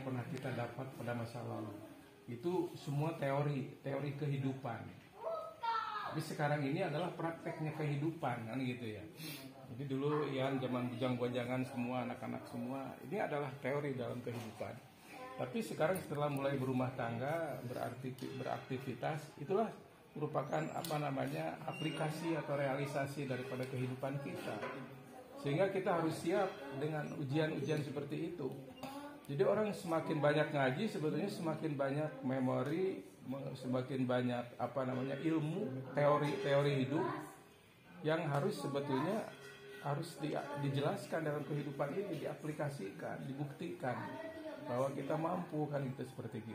pernah kita dapat pada masa lalu. Itu semua teori kehidupan. Tapi sekarang ini adalah prakteknya kehidupan, kan gitu ya. Jadi dulu ya zaman bujang-bujangan semua, anak-anak semua, ini adalah teori dalam kehidupan. Tapi sekarang setelah mulai berumah tangga, beraktivitas, itulah merupakan aplikasi atau realisasi daripada kehidupan kita. Sehingga kita harus siap dengan ujian-ujian seperti itu. Jadi orang semakin banyak ngaji, sebetulnya semakin banyak memori, semakin banyak ilmu, teori hidup yang sebetulnya harus dijelaskan dalam kehidupan ini, diaplikasikan, dibuktikan bahwa kita mampu kan itu seperti itu.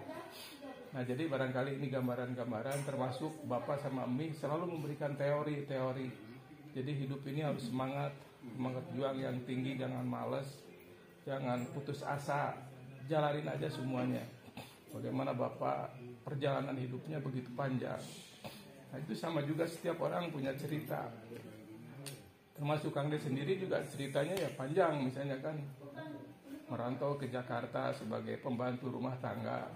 Nah, jadi barangkali ini gambaran-gambaran, termasuk Bapak sama Emi selalu memberikan teori-teori. Jadi hidup ini harus semangat juang yang tinggi, jangan malas, jangan putus asa, jalanin aja semuanya. Bagaimana Bapak perjalanan hidupnya begitu panjang. Nah, itu sama juga setiap orang punya cerita. Termasuk Kang De sendiri juga ceritanya ya panjang, misalnya kan merantau ke Jakarta sebagai pembantu rumah tangga.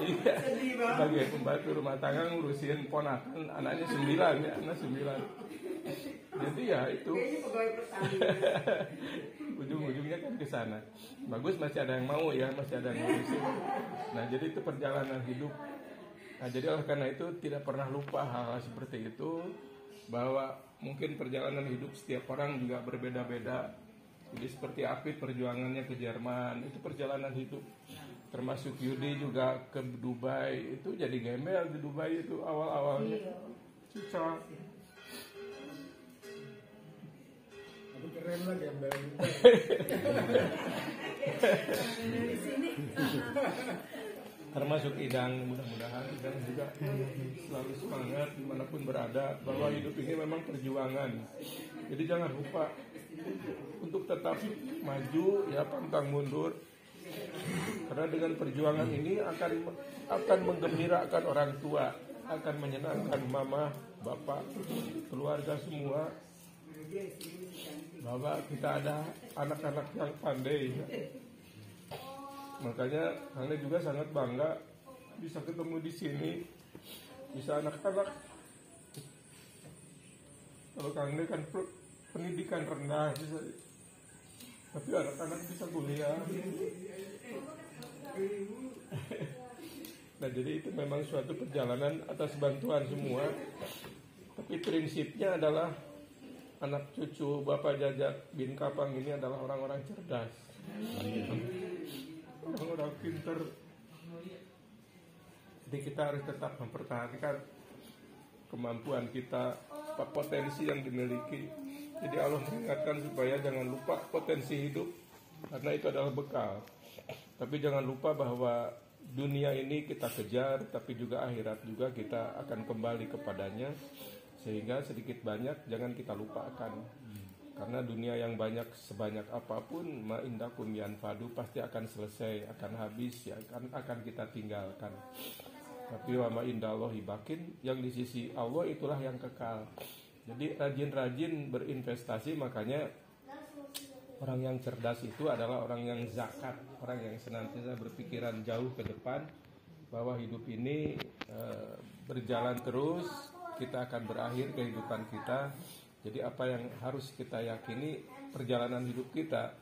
Iya, sebagai pembantu rumah tangga ngurusin ponakan, anaknya 9 ya, anak 9. Jadi ya itu ujung-ujungnya kan ke sana. Bagus, masih ada yang mau ya, masih ada yang ngurusin. Nah, jadi itu perjalanan hidup. Nah, jadi oleh karena itu tidak pernah lupa hal-hal seperti itu, bahwa mungkin perjalanan hidup setiap orang juga berbeda-beda. Jadi seperti Apit perjuangannya ke Jerman, itu perjalanan hidup. Termasuk Yudi juga ke Dubai, itu jadi gembel di Dubai itu awal-awalnya. Susah. Tapi keren lah gembel Dubai. Di sini. Termasuk Idang, mudah-mudahan Idang juga selalu semangat dimanapun berada, bahwa hidup ini memang perjuangan. Jadi jangan lupa untuk tetap maju, ya pantang mundur. Karena dengan perjuangan ini akan menggembirakan orang tua, akan menyenangkan mama, bapak, keluarga semua, bahwa kita ada anak-anak yang pandai. Makanya Kang De juga sangat bangga bisa ketemu di sini, bisa anak-anak. Kalau Kang De kan pendidikan rendah, tapi anak-anak bisa kuliah. Nah, jadi itu memang suatu perjalanan atas bantuan semua. Tapi prinsipnya adalah anak cucu Bapak Jajak bin Kapang ini adalah orang-orang cerdas, orang-orang pintar. Jadi kita harus tetap mempertahankan kemampuan kita, potensi yang dimiliki. Jadi Allah mengingatkan supaya jangan lupa potensi hidup, karena itu adalah bekal. Tapi jangan lupa bahwa dunia ini kita kejar, tapi juga akhirat juga kita akan kembali kepadanya. Sehingga sedikit banyak jangan kita lupakan. Karena dunia yang banyak sebanyak apapun, ma indakum yanfadu, pasti akan selesai, akan habis, ya, akan kita tinggalkan. Tapi wa ma indallahi bakin, yang di sisi Allah itulah yang kekal. Jadi rajin-rajin berinvestasi, makanya orang yang cerdas itu adalah orang yang zakat, orang yang senantiasa berpikiran jauh ke depan, bahwa hidup ini berjalan terus, kita akan berakhir kehidupan kita. Jadi apa yang harus kita yakini perjalanan hidup kita.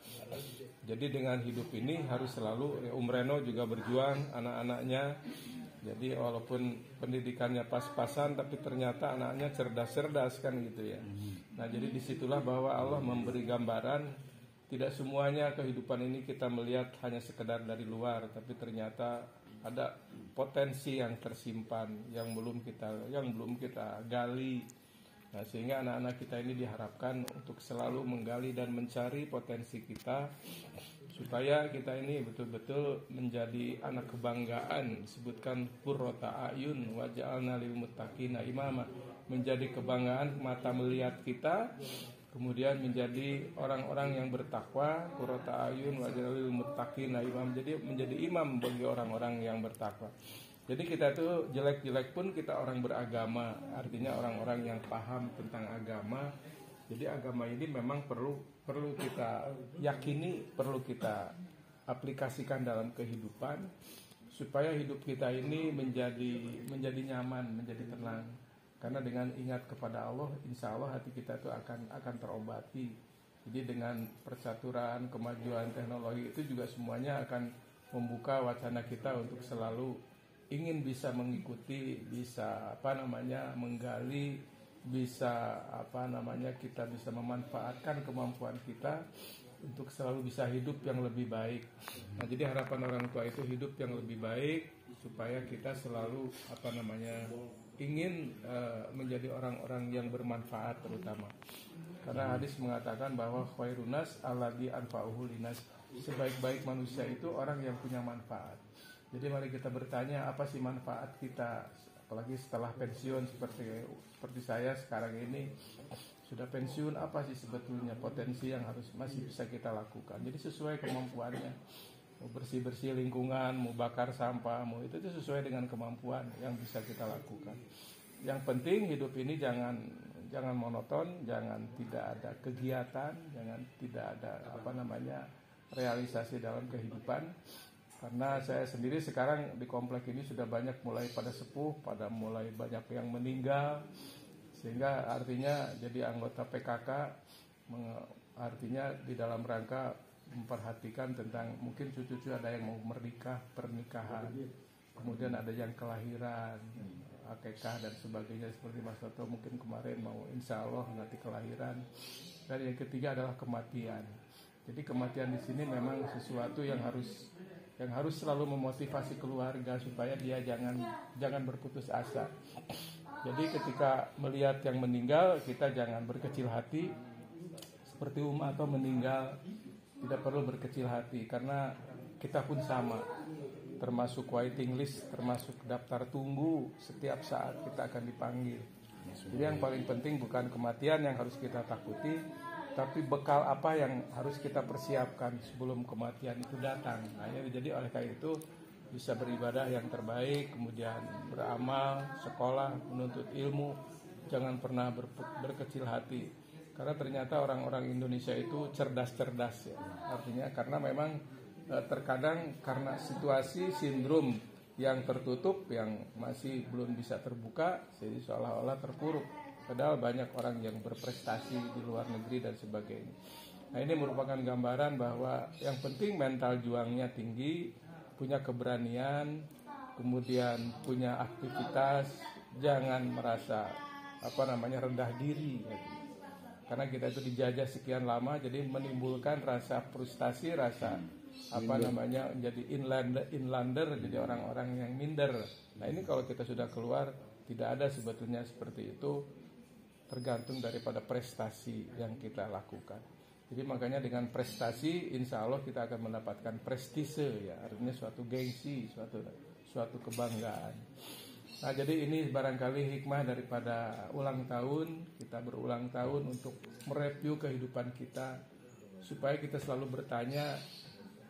Jadi dengan hidup ini harus selalu, Reno juga berjuang, anak-anaknya. Jadi walaupun pendidikannya pas-pasan, tapi ternyata anaknya cerdas-cerdas kan gitu ya. Nah, jadi disitulah bahwa Allah memberi gambaran, tidak semuanya kehidupan ini kita melihat hanya sekedar dari luar, tapi ternyata ada potensi yang tersimpan yang belum kita gali. Nah, sehingga anak-anak kita ini diharapkan untuk selalu menggali dan mencari potensi kita, supaya kita ini betul-betul menjadi anak kebanggaan. Sebutkan qurrata ayun waj'alna lil muttaqina imama, menjadi kebanggaan mata melihat kita, kemudian menjadi orang-orang yang bertakwa. Qurrata ayun waj'alna lil muttaqina imam, jadi menjadi imam bagi orang-orang yang bertakwa. Jadi kita tuh jelek-jelek pun kita orang beragama, artinya orang-orang yang paham tentang agama. Jadi agama ini memang perlu perlu kita yakini, perlu kita aplikasikan dalam kehidupan supaya hidup kita ini menjadi nyaman, menjadi tenang. Karena dengan ingat kepada Allah, insya Allah hati kita itu akan terobati. Jadi dengan percaturan, kemajuan teknologi itu juga semuanya akan membuka wacana kita untuk selalu ingin bisa mengikuti, bisa menggali, bisa kita bisa memanfaatkan kemampuan kita untuk selalu bisa hidup yang lebih baik. Nah, jadi harapan orang tua itu hidup yang lebih baik supaya kita selalu ingin menjadi orang-orang yang bermanfaat terutama. Karena hadis mengatakan bahwa khairunas alladzi anfa'uhu linas. Sebaik-baik manusia itu orang yang punya manfaat. Jadi mari kita bertanya, apa sih manfaat kita apalagi setelah pensiun seperti saya sekarang ini sudah pensiun, apa sih sebetulnya potensi yang masih bisa kita lakukan. Jadi sesuai kemampuannya. Mau bersih-bersih lingkungan, mau bakar sampah, mau itu sesuai dengan kemampuan yang bisa kita lakukan. Yang penting hidup ini jangan monoton, jangan tidak ada kegiatan, jangan tidak ada realisasi dalam kehidupan. Karena saya sendiri sekarang di komplek ini sudah banyak mulai pada sepuh, pada mulai banyak yang meninggal, sehingga artinya jadi anggota PKK artinya di dalam rangka memperhatikan tentang mungkin cucu-cucu ada yang mau pernikahan, kemudian ada yang kelahiran, akikah dan sebagainya seperti Mas Toto mungkin kemarin mau insya Allah nanti kelahiran. Dan yang ketiga adalah kematian. Jadi kematian di sini memang sesuatu yang harus selalu memotivasi keluarga supaya dia jangan berputus asa. Jadi ketika melihat yang meninggal kita jangan berkecil hati seperti atau meninggal. Tidak perlu berkecil hati karena kita pun sama, termasuk waiting list, termasuk daftar tunggu, setiap saat kita akan dipanggil. Jadi yang paling penting bukan kematian yang harus kita takuti, tapi bekal apa yang harus kita persiapkan sebelum kematian itu datang. Nah, jadi oleh karena itu bisa beribadah yang terbaik, kemudian beramal, sekolah, menuntut ilmu, jangan pernah berkecil hati. Karena ternyata orang-orang Indonesia itu cerdas-cerdas ya. Artinya karena memang terkadang karena situasi sindrom yang tertutup yang masih belum bisa terbuka, jadi seolah-olah terpuruk. Padahal banyak orang yang berprestasi di luar negeri dan sebagainya. Nah, ini merupakan gambaran bahwa yang penting mental juangnya tinggi, punya keberanian, kemudian punya aktivitas, jangan merasa rendah diri gitu. Karena kita itu dijajah sekian lama, jadi menimbulkan rasa frustasi, rasa menjadi inlander, jadi orang-orang yang minder. Nah, ini kalau kita sudah keluar tidak ada sebetulnya seperti itu, tergantung daripada prestasi yang kita lakukan. Jadi makanya dengan prestasi insya Allah kita akan mendapatkan prestise ya, artinya suatu gengsi, suatu kebanggaan. Nah, jadi ini barangkali hikmah daripada ulang tahun. Kita berulang tahun untuk mereview kehidupan kita supaya kita selalu bertanya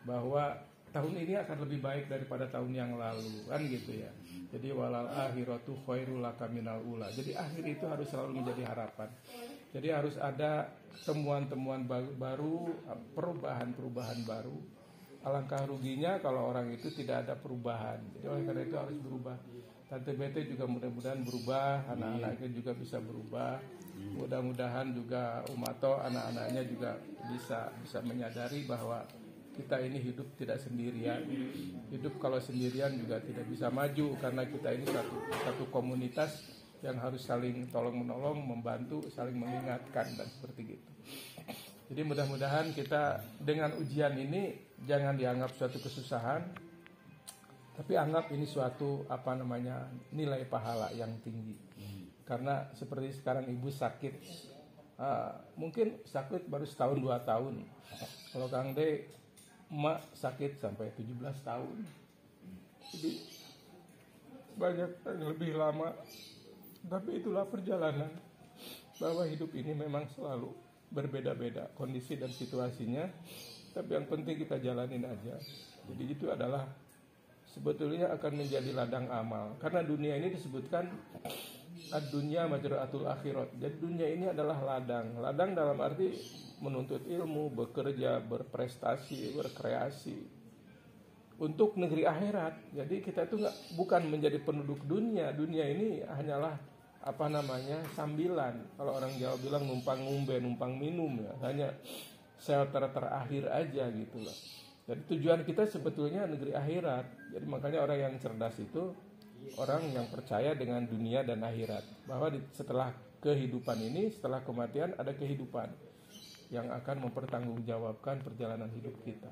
bahwa tahun ini akan lebih baik daripada tahun yang lalu, kan gitu ya. Jadi walal akhiratu khairul laka minal ula. Jadi akhir itu harus selalu menjadi harapan. Jadi harus ada temuan-temuan baru, perubahan-perubahan baru. Alangkah ruginya kalau orang itu tidak ada perubahan. Jadi oleh karena itu harus berubah. Tante Bete juga mudah-mudahan berubah, anak-anaknya juga bisa berubah. Mudah-mudahan juga Umato anak-anaknya juga bisa menyadari bahwa kita ini hidup tidak sendirian. Hidup kalau sendirian juga tidak bisa maju karena kita ini satu komunitas yang harus saling tolong-menolong, membantu, saling mengingatkan dan seperti itu. Jadi mudah-mudahan kita dengan ujian ini jangan dianggap suatu kesusahan, tapi anggap ini suatu nilai pahala yang tinggi. Karena seperti sekarang ibu sakit, mungkin sakit baru setahun 2 tahun. Kalau Kang De, emak sakit sampai 17 tahun. Jadi banyak yang lebih lama. Tapi itulah perjalanan, bahwa hidup ini memang selalu berbeda-beda kondisi dan situasinya. Tapi yang penting kita jalanin aja. Jadi itu adalah sebetulnya akan menjadi ladang amal. Karena dunia ini disebutkan ad-dunya majra'atul akhirat. Jadi dunia ini adalah ladang. Ladang dalam arti menuntut ilmu, bekerja, berprestasi, berkreasi untuk negeri akhirat. Jadi kita itu bukan menjadi penduduk dunia. Dunia ini hanyalah sambilan. Kalau orang Jawa bilang numpang ngumbe, numpang minum ya. Hanya shelter terakhir aja gitu loh. Jadi tujuan kita sebetulnya negeri akhirat. Jadi makanya orang yang cerdas itu orang yang percaya dengan dunia dan akhirat, bahwa setelah kehidupan ini, setelah kematian ada kehidupan yang akan mempertanggungjawabkan perjalanan hidup kita.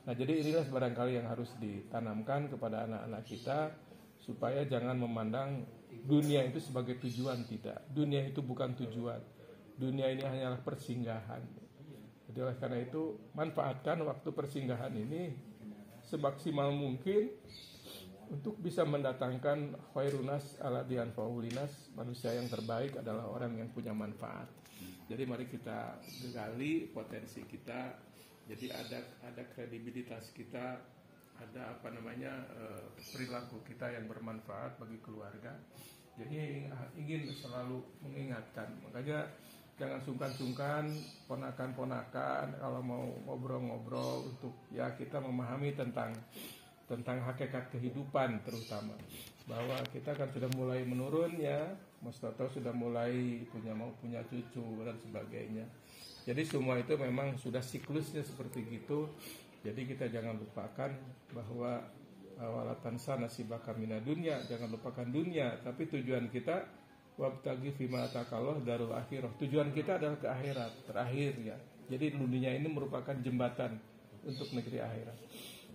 Nah, jadi inilah barangkali yang harus ditanamkan kepada anak-anak kita, supaya jangan memandang dunia itu sebagai tujuan. Tidak, dunia itu bukan tujuan. Dunia ini hanyalah persinggahan. Jadi oleh karena itu, manfaatkan waktu persinggahan ini semaksimal mungkin untuk bisa mendatangkan khairunas aladian faulinas. Manusia yang terbaik adalah orang yang punya manfaat. Jadi mari kita gali potensi kita. Jadi ada kredibilitas kita, ada perilaku kita yang bermanfaat bagi keluarga. Jadi ingin selalu mengingatkan. Makanya jangan sungkan-sungkan ponakan-ponakan kalau mau ngobrol-ngobrol untuk ya kita memahami tentang hakikat kehidupan, terutama bahwa kita kan sudah mulai menurun ya, Mas Toto sudah mulai punya cucu dan sebagainya. Jadi semua itu memang sudah siklusnya seperti gitu. Jadi kita jangan lupakan bahwa walatansa nasibaka minad dunya, jangan lupakan dunia, tapi tujuan kita wabtaghi fima atakallah darul akhirah. Tujuan kita adalah ke akhirat terakhir ya. Jadi dunia ini merupakan jembatan untuk negeri akhirat.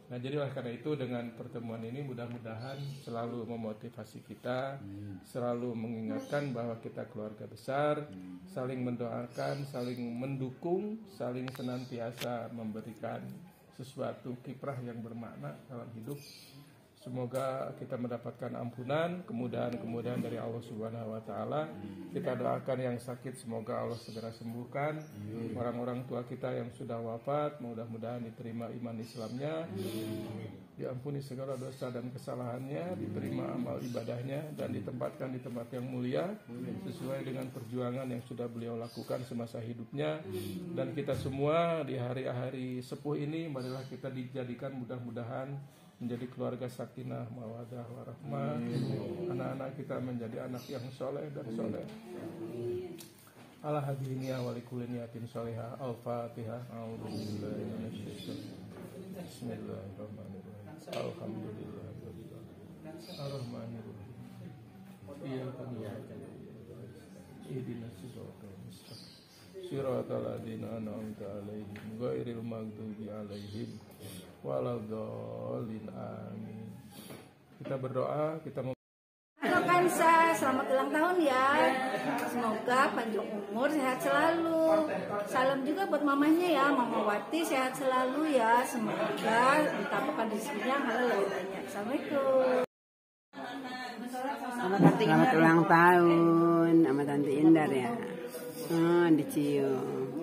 Nah, jadi oleh karena itu dengan pertemuan ini mudah-mudahan selalu memotivasi kita, selalu mengingatkan bahwa kita keluarga besar, saling mendoakan, saling mendukung, saling senantiasa memberikan sesuatu kiprah yang bermakna dalam hidup. Semoga kita mendapatkan ampunan, kemudahan dari Allah Subhanahu wa taala. Kita doakan yang sakit semoga Allah segera sembuhkan. Orang-orang tua kita yang sudah wafat mudah-mudahan diterima iman Islamnya, diampuni segala dosa dan kesalahannya, diterima amal ibadahnya dan ditempatkan di tempat yang mulia sesuai dengan perjuangan yang sudah beliau lakukan semasa hidupnya. Dan kita semua di hari-hari sepuh ini marilah kita dijadikan mudah-mudahan menjadi keluarga sakinah, mawadah, warahmah. Anak-anak kita menjadi anak yang soleh dan soleh. Ala hadiniya walikuliniyatin solehah. Al-Fatihah. Bismillahirrahmanirrahim. Alhamdulillah. Ar-Rahmanirrahim. Iyyaka na'budu ihdinas siratal mustaqim. Siratal ladzina an'amta 'alaihim ghairil maghdubi 'alaihim waladhdallin. Amin. Kita berdoa, Halo Kansa, selamat ulang tahun ya. Semoga panjang umur, sehat selalu. Salam juga buat mamanya ya, Mama Wati sehat selalu ya. Semoga ditambahkan rezekinya halal lebih banyak. Assalamualaikum. Selamat ulang tahun sama Tante Indar ya. Dicium.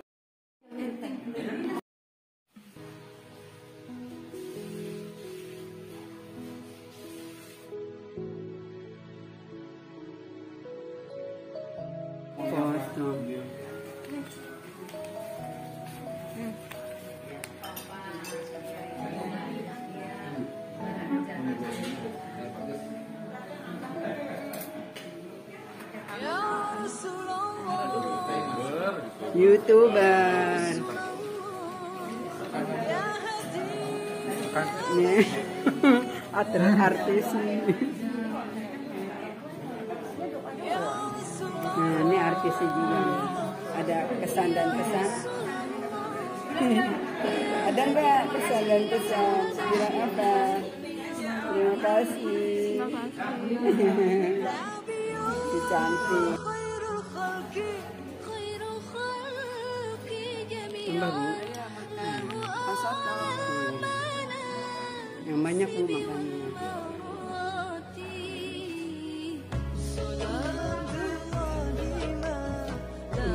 YouTuber. Artis. Nah, ini artisnya juga. Ada kesan dan pesan. Ada nggak pesan dan pesan? Bilang apa? Terima kasih. Si cantik. Yang banyak Bu makannya.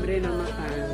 Beri nama makan.